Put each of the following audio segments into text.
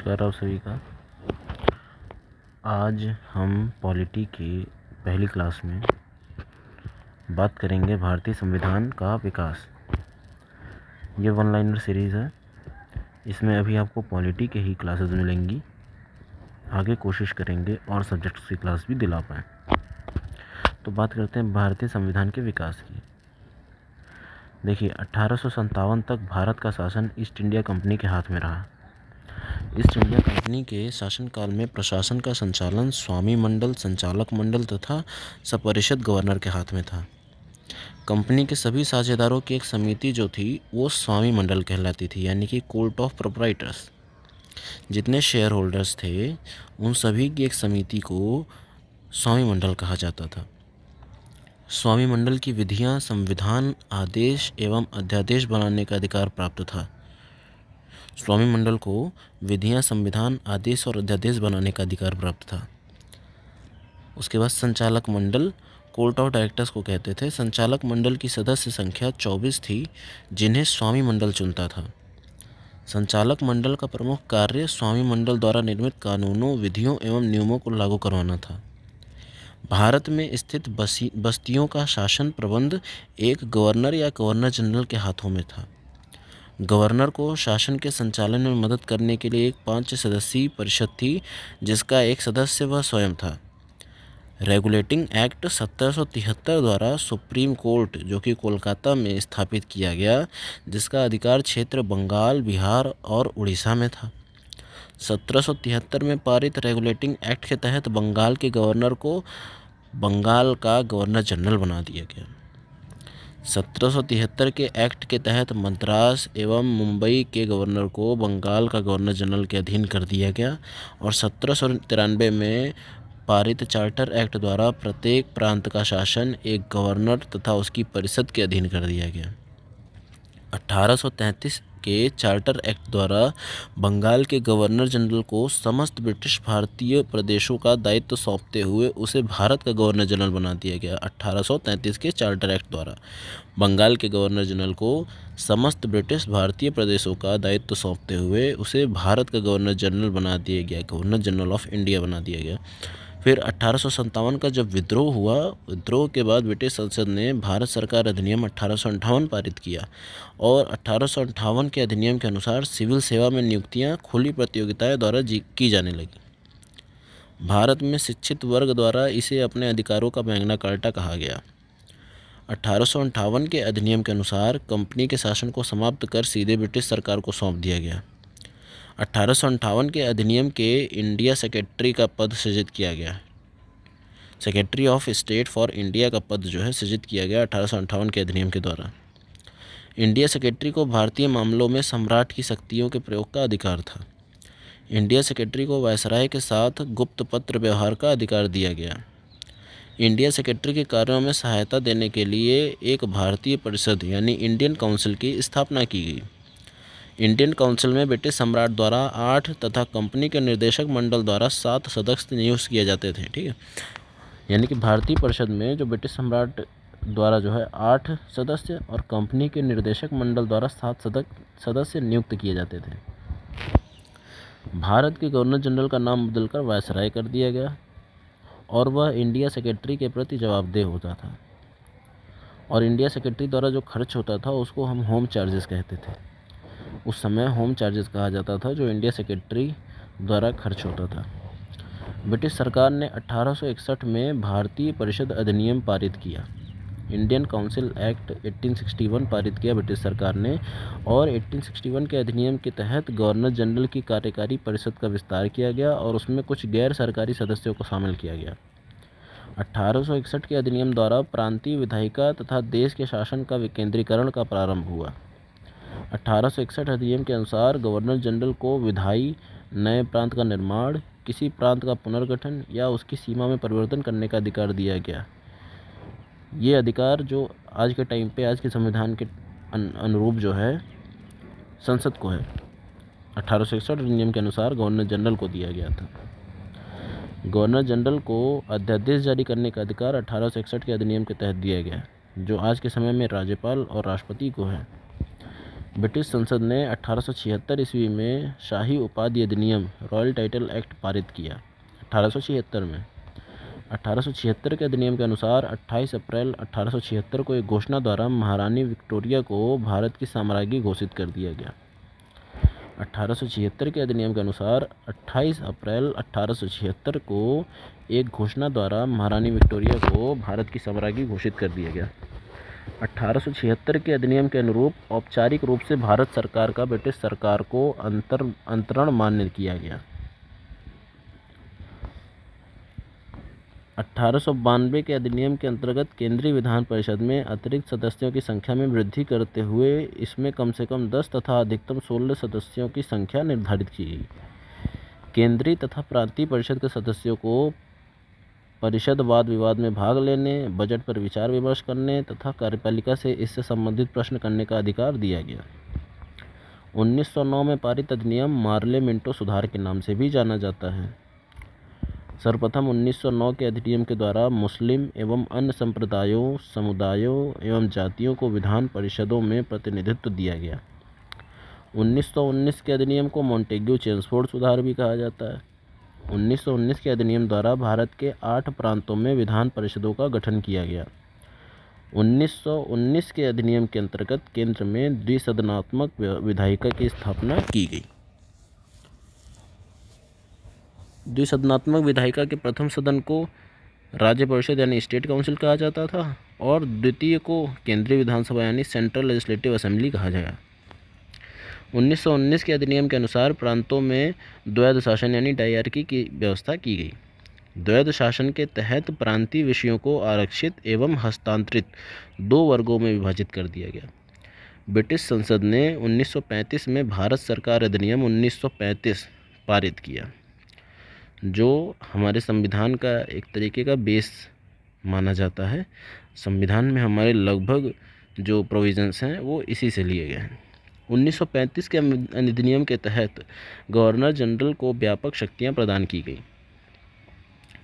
नमस्कार आप सभी का। आज हम पॉलिटी की पहली क्लास में बात करेंगे भारतीय संविधान का विकास। ये वन लाइनर सीरीज़ है। इसमें अभी आपको पॉलिटी के ही क्लासेस मिलेंगी। आगे कोशिश करेंगे और सब्जेक्ट्स की क्लास भी दिला पाएँ। तो बात करते हैं भारतीय संविधान के विकास की। देखिए 1857 तक भारत का शासन ईस्ट इंडिया कंपनी के हाथ में रहा। ईस्ट इंडिया कंपनी के शासनकाल में प्रशासन का संचालन स्वामी मंडल, संचालक मंडल तथा सपरिषद गवर्नर के हाथ में था। कंपनी के सभी साझेदारों की एक समिति जो थी वो स्वामी मंडल कहलाती थी, यानी कि कोर्ट ऑफ प्रोप्राइटर्स। जितने शेयर होल्डर्स थे उन सभी की एक समिति को स्वामी मंडल कहा जाता था। स्वामी मंडल की विधियां संविधान, आदेश एवं अध्यादेश बनाने का अधिकार प्राप्त था। स्वामी मंडल को विधियां, संविधान, आदेश और अध्यादेश बनाने का अधिकार प्राप्त था। उसके बाद संचालक मंडल, कोर्ट ऑफ डायरेक्टर्स को कहते थे। संचालक मंडल की सदस्य संख्या 24 थी, जिन्हें स्वामी मंडल चुनता था। संचालक मंडल का प्रमुख कार्य स्वामी मंडल द्वारा निर्मित कानूनों, विधियों एवं नियमों को लागू करवाना था। भारत में स्थित बस्तियों का शासन प्रबंध एक गवर्नर या गवर्नर जनरल के हाथों में था। गवर्नर को शासन के संचालन में मदद करने के लिए एक 5 सदस्यीय परिषद थी, जिसका एक सदस्य वह स्वयं था। रेगुलेटिंग एक्ट 1773 द्वारा सुप्रीम कोर्ट, जो कि कोलकाता में स्थापित किया गया, जिसका अधिकार क्षेत्र बंगाल, बिहार और उड़ीसा में था। 1773 में पारित रेगुलेटिंग एक्ट के तहत बंगाल के गवर्नर को बंगाल का गवर्नर जनरल बना दिया गया। 1773 के एक्ट के तहत मद्रास एवं मुंबई के गवर्नर को बंगाल का गवर्नर जनरल के अधीन कर दिया गया और 1793 में पारित चार्टर एक्ट द्वारा प्रत्येक प्रांत का शासन एक गवर्नर तथा उसकी परिषद के अधीन कर दिया गया। 1833 के चार्टर एक्ट द्वारा बंगाल के गवर्नर जनरल को समस्त ब्रिटिश भारतीय प्रदेशों का दायित्व सौंपते हुए उसे भारत का गवर्नर जनरल बना दिया गया। 1833 के चार्टर एक्ट द्वारा बंगाल के गवर्नर जनरल को समस्त ब्रिटिश भारतीय प्रदेशों का दायित्व सौंपते हुए उसे भारत का गवर्नर जनरल बना दिया गया, गवर्नर जनरल ऑफ इंडिया बना दिया गया। फिर 1857 का जब विद्रोह हुआ, विद्रोह के बाद ब्रिटिश संसद ने भारत सरकार अधिनियम 1858 पारित किया और 1858 के अधिनियम के अनुसार सिविल सेवा में नियुक्तियां खुली प्रतियोगिताएं द्वारा की जाने लगी। भारत में शिक्षित वर्ग द्वारा इसे अपने अधिकारों का मैग्ना कार्टा कहा गया। 1858 के अधिनियम के अनुसार कंपनी के शासन को समाप्त कर सीधे ब्रिटिश सरकार को सौंप दिया गया। 1858 के अधिनियम के इंडिया सेक्रेटरी का पद सृजित किया गया। Secretary of state for India का पद जो है सृजित किया गया 1858 के अधिनियम के द्वारा। इंडिया सेक्रेटरी को भारतीय मामलों में सम्राट की शक्तियों के प्रयोग का अधिकार था। इंडिया सेक्रेटरी को वायसराय के साथ गुप्त पत्र व्यवहार का अधिकार दिया गया। इंडिया सेक्रेटरी के कार्यों में सहायता देने के लिए एक भारतीय परिषद यानी इंडियन काउंसिल की स्थापना की गई। इंडियन काउंसिल में ब्रिटिश सम्राट द्वारा 8 तथा कंपनी के निर्देशक मंडल द्वारा 7 सदस्य नियुक्त किए जाते थे। ठीक है, यानी कि भारतीय परिषद में जो ब्रिटिश सम्राट द्वारा जो है 8 सदस्य और कंपनी के निर्देशक मंडल द्वारा 7 सदस्य नियुक्त किए जाते थे। भारत के गवर्नर जनरल का नाम बदलकर वायसराय कर दिया गया और वह इंडिया सेक्रेटरी के प्रति जवाबदेह होता था। और इंडिया सेक्रेटरी द्वारा जो खर्च होता था उसको हम होम चार्जेस कहते थे। उस समय होम चार्जेस कहा जाता था जो इंडिया सेक्रेटरी द्वारा खर्च होता था। ब्रिटिश सरकार ने 1861 में भारतीय परिषद अधिनियम पारित किया। इंडियन काउंसिल एक्ट 1861 पारित किया ब्रिटिश सरकार ने और 1861 के अधिनियम के तहत गवर्नर जनरल की कार्यकारी परिषद का विस्तार किया गया और उसमें कुछ गैर सरकारी सदस्यों को शामिल किया गया। 1861 के अधिनियम द्वारा प्रांतीय विधायिका तथा देश के शासन का विकेंद्रीकरण का प्रारंभ हुआ। 1861 अधिनियम के अनुसार गवर्नर जनरल को विधायी, नए प्रांत का निर्माण, किसी प्रांत का पुनर्गठन या उसकी सीमा में परिवर्तन करने का अधिकार दिया गया। ये अधिकार जो आज के टाइम पे आज के संविधान के अनुरूप जो है संसद को है। 1861 अधिनियम के अनुसार गवर्नर जनरल को दिया गया था। गवर्नर जनरल को अध्यादेश जारी करने का अधिकार 1861 के अधिनियम के तहत दिया गया, जो आज के समय में राज्यपाल और राष्ट्रपति को है। ब्रिटिश संसद ने 1876 ईस्वी में शाही उपाधि अधिनियम रॉयल टाइटल एक्ट पारित किया। 1876 में 1876 के अधिनियम के अनुसार 28 अप्रैल 1876 को एक घोषणा द्वारा महारानी विक्टोरिया को भारत की साम्राज्ञी घोषित कर दिया गया। 1876 के अधिनियम के अनुसार 28 अप्रैल 1876 को एक घोषणा द्वारा महारानी विक्टोरिया को भारत की साम्राज्ञी घोषित कर दिया गया। 1876 के अधिनियम के अनुरूप औपचारिक रूप से भारत सरकार का ब्रिटिश सरकार को अंतरण मान्य किया गया। 1892 के अधिनियम के अंतर्गत केंद्रीय विधान परिषद में अतिरिक्त सदस्यों की संख्या में वृद्धि करते हुए इसमें कम से कम 10 तथा अधिकतम 16 सदस्यों की संख्या निर्धारित की गई। केंद्रीय तथा प्रांतीय परिषद के सदस्यों को परिषद वाद विवाद में भाग लेने, बजट पर विचार विमर्श करने तथा कार्यपालिका से इससे संबंधित प्रश्न करने का अधिकार दिया गया। 1909 में पारित अधिनियम मार्ले मिंटो सुधार के नाम से भी जाना जाता है। सर्वप्रथम 1909 के अधिनियम के द्वारा मुस्लिम एवं अन्य संप्रदायों, समुदायों एवं जातियों को विधान परिषदों में प्रतिनिधित्व दिया गया। 1919 के अधिनियम को मॉन्टेग्यू चेम्सफोर्ड सुधार भी कहा जाता है। 1919 के अधिनियम द्वारा भारत के 8 प्रांतों में विधान परिषदों का गठन किया गया। 1919 के अधिनियम के अंतर्गत केंद्र में द्विसदनात्मक विधायिका की स्थापना की गई। द्विसदनात्मक विधायिका के प्रथम सदन को राज्य परिषद यानी स्टेट काउंसिल कहा जाता था और द्वितीय को केंद्रीय विधानसभा यानी सेंट्रल लेजिस्लेटिव असेंबली कहा जाएगा। 1919 के अधिनियम के अनुसार प्रांतों में द्वैध शासन यानी डायरकी की व्यवस्था की गई। द्वैध शासन के तहत प्रांतीय विषयों को आरक्षित एवं हस्तांतरित 2 वर्गों में विभाजित कर दिया गया। ब्रिटिश संसद ने 1935 में भारत सरकार अधिनियम 1935 पारित किया, जो हमारे संविधान का एक तरीके का बेस माना जाता है। संविधान में हमारे लगभग जो प्रोविजंस हैं वो इसी से लिए गए हैं। 1935 के अधिनियम के तहत गवर्नर जनरल को व्यापक शक्तियां प्रदान की गई।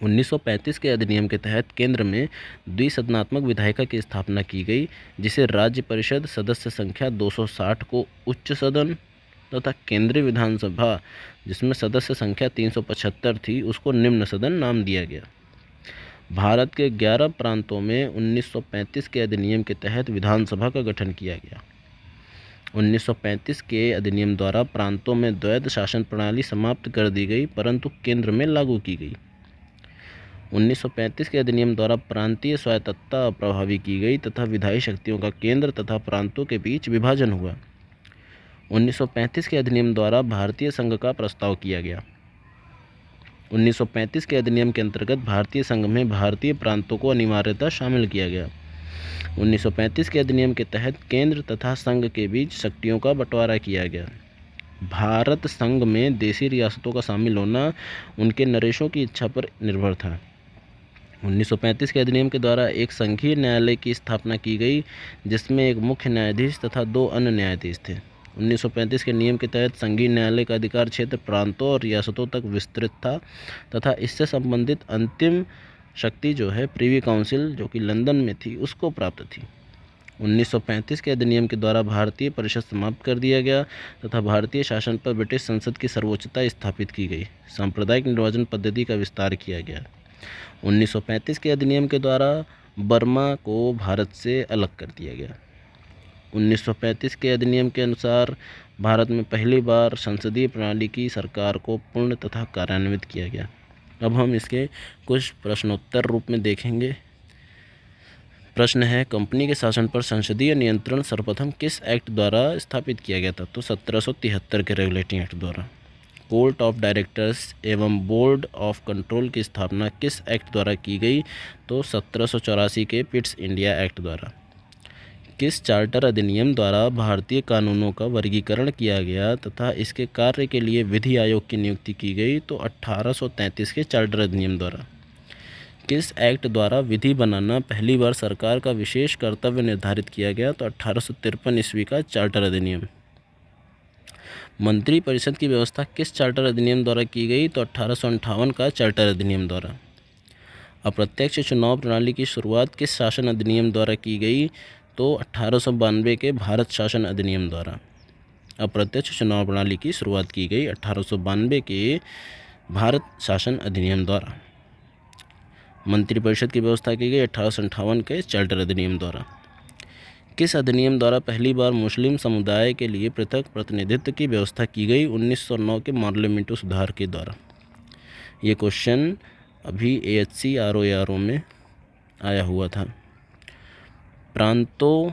1935 के अधिनियम के तहत केंद्र में द्विसदनात्मक विधायिका की स्थापना की गई, जिसे राज्य परिषद सदस्य संख्या 260 को उच्च सदन तथा केंद्रीय विधानसभा जिसमें सदस्य संख्या 375 थी उसको निम्न सदन नाम दिया गया। भारत के 11 प्रांतों में 1935 के अधिनियम के तहत विधानसभा का गठन किया गया। 1935 के अधिनियम द्वारा प्रांतों में द्वैध शासन प्रणाली समाप्त कर दी गई, परंतु केंद्र में लागू की गई। 1935 के अधिनियम द्वारा प्रांतीय स्वायत्तता प्रभावी की गई तथा विधायी शक्तियों का केंद्र तथा प्रांतों के बीच विभाजन हुआ। 1935 के अधिनियम द्वारा भारतीय संघ का प्रस्ताव किया गया। 1935 के अधिनियम के अंतर्गत भारतीय संघ में भारतीय प्रांतों को अनिवार्यतः शामिल किया गया। 1935 के अधिनियम के तहत केंद्र तथा संघ के बीच शक्तियों का बंटवारा किया गया। भारत संघ में देशी रियासतों का शामिल होना उनके नरेशों की इच्छा पर निर्भर था। 1935 के अधिनियम के द्वारा एक संघीय न्यायालय की स्थापना की गई, जिसमें एक मुख्य न्यायाधीश तथा 2 अन्य न्यायाधीश थे। 1935 के नियम के तहत संघीय न्यायालय का अधिकार क्षेत्र प्रांतों और रियासतों तक विस्तृत था तथा इससे संबंधित अंतिम शक्ति जो है प्रिवी काउंसिल जो कि लंदन में थी उसको प्राप्त थी। 1935 के अधिनियम के द्वारा भारतीय परिषद समाप्त कर दिया गया तथा भारतीय शासन पर ब्रिटिश संसद की सर्वोच्चता स्थापित की गई। सांप्रदायिक निर्वाचन पद्धति का विस्तार किया गया। 1935 के अधिनियम के द्वारा बर्मा को भारत से अलग कर दिया गया। 1935 के अधिनियम के अनुसार भारत में पहली बार संसदीय प्रणाली की सरकार को पूर्ण तथा कार्यान्वित किया गया। अब हम इसके कुछ प्रश्नोत्तर रूप में देखेंगे। प्रश्न है, कंपनी के शासन पर संसदीय नियंत्रण सर्वप्रथम किस एक्ट द्वारा स्थापित किया गया था? तो 1773 के रेगुलेटिंग एक्ट द्वारा। कोर्ट ऑफ डायरेक्टर्स एवं बोर्ड ऑफ कंट्रोल की स्थापना किस एक्ट द्वारा की गई? तो 1784 के पिट्स इंडिया एक्ट द्वारा। किस चार्टर अधिनियम द्वारा भारतीय कानूनों का वर्गीकरण किया गया तथा इसके कार्य के लिए विधि आयोग की नियुक्ति की गई? तो 1833 के चार्टर अधिनियम द्वारा। किस एक्ट द्वारा विधि बनाना पहली बार सरकार का विशेष कर्तव्य निर्धारित किया गया? तो 1853 ईस्वी का चार्टर अधिनियम। मंत्री परिषद की व्यवस्था किस चार्टर अधिनियम द्वारा की गई? तो 1858 का चार्टर अधिनियम द्वारा। अप्रत्यक्ष चुनाव प्रणाली की शुरुआत किस शासन अधिनियम द्वारा की गई? तो 1892 के भारत शासन अधिनियम द्वारा। अप्रत्यक्ष चुनाव प्रणाली की शुरुआत की गई? 1892 के भारत शासन अधिनियम द्वारा। मंत्रिपरिषद की व्यवस्था की गई 1858 के चार्टर अधिनियम द्वारा। किस अधिनियम द्वारा पहली बार मुस्लिम समुदाय के लिए पृथक प्रतिनिधित्व की व्यवस्था की गई? 1909 के पार्लियामेंट्री सुधार के द्वारा। ये क्वेश्चन अभी AHC RO में आया हुआ था। प्रांतों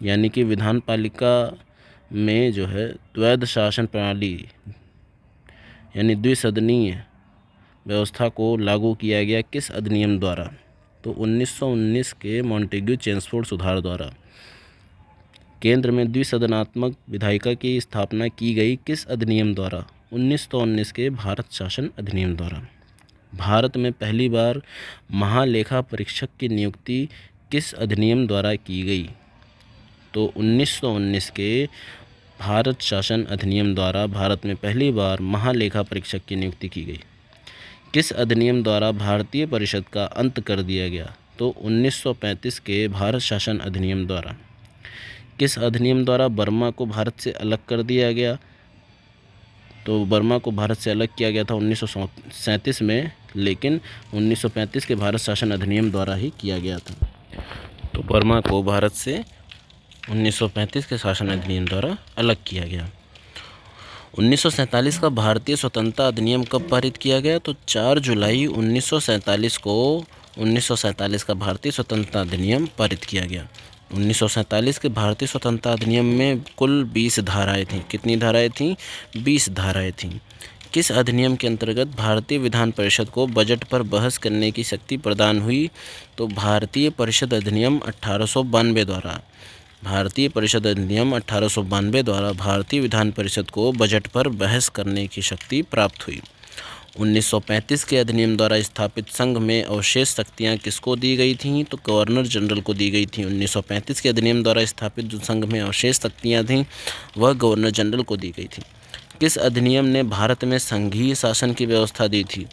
यानी कि विधान पालिका में जो है द्वैध शासन प्रणाली यानी द्विसदनीय व्यवस्था को लागू किया गया किस अधिनियम द्वारा? तो 1919 के मॉन्टेग्यू चेम्सफोर्ड सुधार द्वारा। केंद्र में द्विसदनात्मक विधायिका की स्थापना की गई किस अधिनियम द्वारा? 1919 के भारत शासन अधिनियम द्वारा। भारत में पहली बार महालेखा परीक्षक की नियुक्ति किस अधिनियम द्वारा की गई? तो 1919 के भारत शासन अधिनियम द्वारा भारत में पहली बार महालेखा परीक्षक की नियुक्ति की गई। किस अधिनियम द्वारा भारतीय परिषद का अंत कर दिया गया? तो 1935 के भारत शासन अधिनियम द्वारा। किस अधिनियम द्वारा बर्मा को भारत से अलग कर दिया गया? तो बर्मा को भारत से अलग किया गया था 1937 में, लेकिन 1935 के भारत शासन अधिनियम द्वारा ही किया गया था। तो बर्मा को भारत से 1935 के शासन अधिनियम द्वारा अलग किया गया। 1947 का भारतीय स्वतंत्रता अधिनियम कब पारित किया गया? तो 4 जुलाई 1947 को 1947 का भारतीय स्वतंत्रता अधिनियम पारित किया गया। 1947 के भारतीय स्वतंत्रता अधिनियम में कुल 20 धाराएं थीं। कितनी धाराएं थीं? 20 धाराएं थीं। किस अधिनियम के अंतर्गत भारतीय विधान परिषद को बजट पर बहस करने की शक्ति प्रदान हुई? तो भारतीय परिषद अधिनियम 1892 द्वारा। भारतीय परिषद अधिनियम 1892 द्वारा भारतीय विधान परिषद को बजट पर बहस करने की शक्ति प्राप्त हुई। 1935 के अधिनियम द्वारा स्थापित संघ में अवशेष शक्तियाँ किसको दी गई थीं? तो गवर्नर जनरल को दी गई थी। 1935 के अधिनियम द्वारा स्थापित जो संघ में अवशेष शक्तियाँ थीं वह गवर्नर जनरल को दी गई थी। किस अधिनियम ने भारत में संघीय शासन की व्यवस्था दी थी?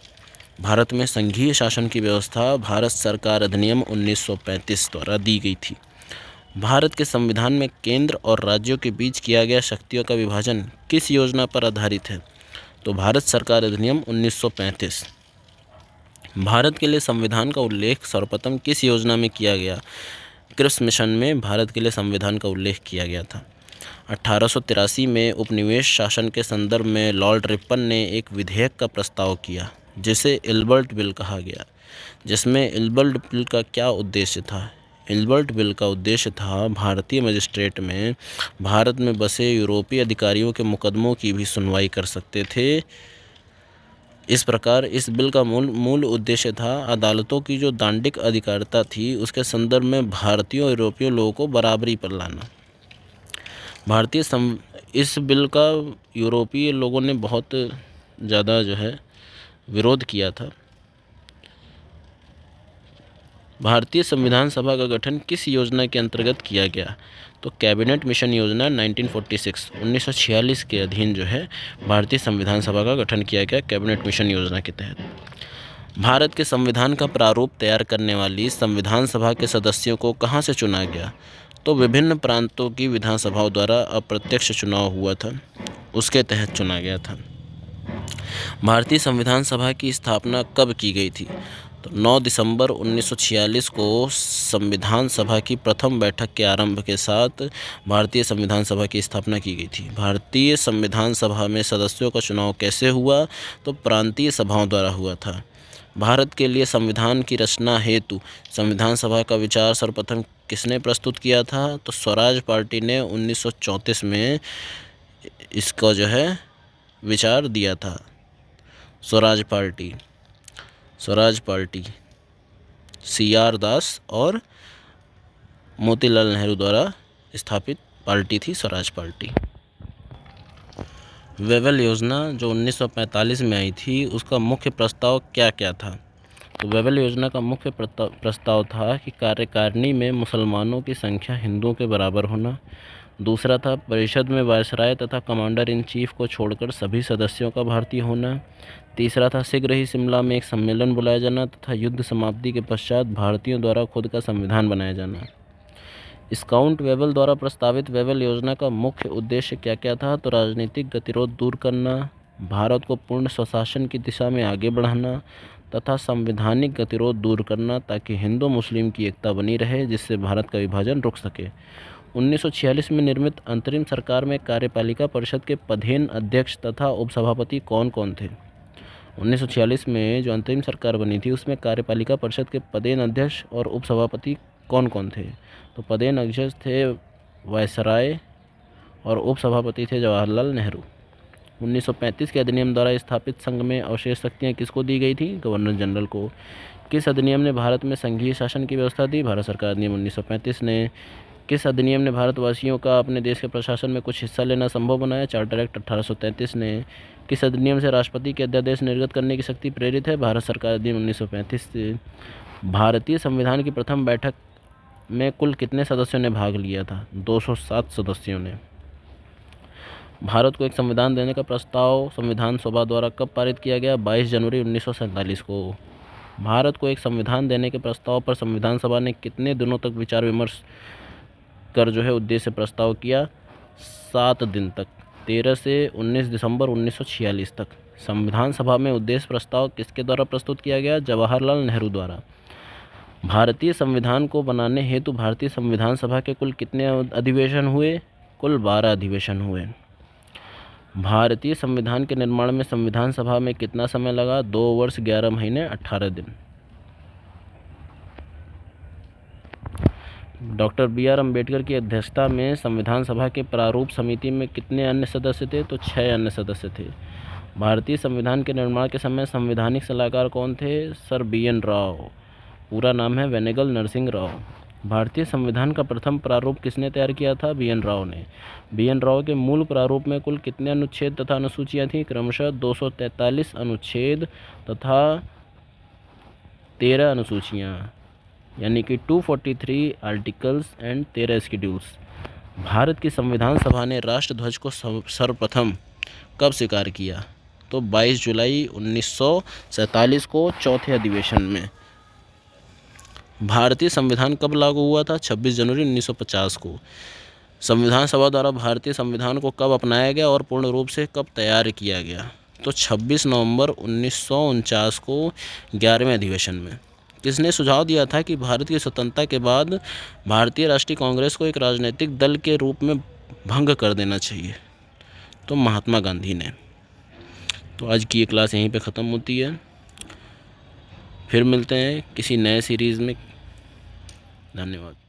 भारत में संघीय शासन की व्यवस्था भारत सरकार अधिनियम 1935 द्वारा दी गई थी। भारत के संविधान में केंद्र और राज्यों के बीच किया गया शक्तियों का विभाजन किस योजना पर आधारित है? तो भारत सरकार अधिनियम 1935। भारत के लिए संविधान का उल्लेख सर्वप्रथम किस योजना में किया गया? क्रिप्स मिशन में भारत के लिए संविधान का उल्लेख किया गया था। 1883 में उपनिवेश शासन के संदर्भ में लॉर्ड रिपन ने एक विधेयक का प्रस्ताव किया जिसे इल्बर्ट बिल कहा गया। जिसमें इल्बर्ट बिल का क्या उद्देश्य था? इल्बर्ट बिल का उद्देश्य था भारतीय मजिस्ट्रेट में भारत में बसे यूरोपीय अधिकारियों के मुकदमों की भी सुनवाई कर सकते थे। इस प्रकार इस बिल का मूल उद्देश्य था अदालतों की जो दांडिक अधिकारिता थी उसके संदर्भ में भारतीय और यूरोपीय लोगों को बराबरी पर लाना। इस बिल का यूरोपीय लोगों ने बहुत ज़्यादा जो है विरोध किया था। भारतीय संविधान सभा का गठन किस योजना के अंतर्गत किया गया? तो कैबिनेट मिशन योजना 1946 के अधीन जो है भारतीय संविधान सभा का गठन किया गया कैबिनेट मिशन योजना के तहत। भारत के संविधान का प्रारूप तैयार करने वाली संविधान सभा के सदस्यों को कहाँ से चुना गया? तो विभिन्न प्रांतों की विधानसभाओं द्वारा अप्रत्यक्ष चुनाव हुआ था, उसके तहत चुना गया था। भारतीय संविधान सभा की स्थापना कब की गई थी? तो 9 दिसंबर 1946 को संविधान सभा की प्रथम बैठक के आरंभ के साथ भारतीय संविधान सभा की स्थापना की गई थी। भारतीय संविधान सभा में सदस्यों का चुनाव कैसे हुआ? तो प्रांतीय सभाओं द्वारा हुआ था। भारत के लिए संविधान की रचना हेतु संविधान सभा का विचार सर्वप्रथम किसने प्रस्तुत किया था? तो स्वराज पार्टी ने 1934 में इसका जो है विचार दिया था। स्वराज पार्टी CR दास और मोतीलाल नेहरू द्वारा स्थापित पार्टी थी स्वराज पार्टी। वेवेल योजना जो 1945 में आई थी उसका मुख्य प्रस्ताव क्या क्या था? तो वेवेल योजना का मुख्य प्रस्ताव था कि कार्यकारिणी में मुसलमानों की संख्या हिंदुओं के बराबर होना। दूसरा था परिषद में वायसराय तथा कमांडर इन चीफ को छोड़कर सभी सदस्यों का भारतीय होना। तीसरा था शीघ्र ही शिमला में एक सम्मेलन बुलाया जाना तथा युद्ध समाप्ति के पश्चात भारतीयों द्वारा खुद का संविधान बनाया जाना। स्काउट वेबल द्वारा प्रस्तावित वेबल योजना का मुख्य उद्देश्य क्या क्या था? तो राजनीतिक गतिरोध दूर करना, भारत को पूर्ण स्वशासन की दिशा में आगे बढ़ाना तथा संवैधानिक गतिरोध दूर करना ताकि हिंदू मुस्लिम की एकता बनी रहे जिससे भारत का विभाजन रुक सके। 1946 में निर्मित अंतरिम सरकार में कार्यपालिका परिषद के पदेन अध्यक्ष तथा उपसभापति कौन कौन थे? 1946 में जो अंतरिम सरकार बनी थी उसमें कार्यपालिका परिषद के पदेन अध्यक्ष और उपसभापति कौन कौन थे? तो पदेन अध्यक्ष थे वायसराय और उपसभापति थे जवाहरलाल नेहरू। 1935 के अधिनियम द्वारा स्थापित संघ में अवशेष शक्तियाँ किसको दी गई थी? गवर्नर जनरल को। किस अधिनियम ने भारत में संघीय शासन की व्यवस्था दी? भारत सरकार अधिनियम 1935 ने। किस अधिनियम ने भारतवासियों का अपने देश के प्रशासन में कुछ हिस्सा लेना संभव बनाया? चार्टर एक्ट 1833 ने। किस अधिनियम से राष्ट्रपति के अध्यादेश निर्गत करने की शक्ति प्रेरित है? भारत सरकार अधिनियम 1935 से। भारतीय संविधान की प्रथम बैठक में कुल कितने सदस्यों ने भाग लिया था? 207 सदस्यों ने। भारत को एक संविधान देने का प्रस्ताव संविधान सभा द्वारा कब पारित किया गया? 22 जनवरी 1947 को। भारत को एक संविधान देने के प्रस्ताव पर संविधान सभा ने कितने दिनों तक विचार विमर्श कर जो है उद्देश्य प्रस्ताव किया? 7 दिन तक, 13 से 19 दिसंबर 1946 तक। संविधान सभा में उद्देश्य प्रस्ताव किसके द्वारा प्रस्तुत किया गया? जवाहरलाल नेहरू द्वारा। भारतीय संविधान को बनाने हेतु भारतीय संविधान सभा के कुल कितने अधिवेशन हुए? कुल 12 अधिवेशन हुए। भारतीय संविधान के निर्माण में संविधान सभा में कितना समय लगा? 2 वर्ष 11 महीने 18 दिन। Doctor B R. अम्बेडकर की अध्यक्षता में संविधान सभा के प्रारूप समिति में कितने अन्य सदस्य थे? तो 6 अन्य सदस्य थे। भारतीय संविधान के निर्माण के समय संवैधानिक सलाहकार कौन थे? Sir B N. राव। पूरा नाम है वेनेगल नरसिंह राव। भारतीय संविधान का प्रथम प्रारूप किसने तैयार किया था? बी.एन. राव ने। बी.एन. राव के मूल प्रारूप में कुल कितने अनुच्छेद तथा अनुसूचियाँ थीं? क्रमशः 243 अनुच्छेद तथा 13 अनुसूचियाँ, यानी कि 243 आर्टिकल्स एंड 13 शेड्यूल्स। भारत की संविधान सभा ने राष्ट्रध्वज को सर्वप्रथम कब स्वीकार किया? तो 22 जुलाई 1947 को चौथे अधिवेशन में। भारतीय संविधान कब लागू हुआ था? 26 जनवरी 1950 को। संविधान सभा द्वारा भारतीय संविधान को कब अपनाया गया और पूर्ण रूप से कब तैयार किया गया? तो 26 नवंबर 1949 को 11वें अधिवेशन में। किसने सुझाव दिया था कि भारत की स्वतंत्रता के बाद भारतीय राष्ट्रीय कांग्रेस को एक राजनीतिक दल के रूप में भंग कर देना चाहिए? तो महात्मा गांधी ने। तो आज की ये क्लास यहीं पे ख़त्म होती है। फिर मिलते हैं किसी नए सीरीज़ में। धन्यवाद।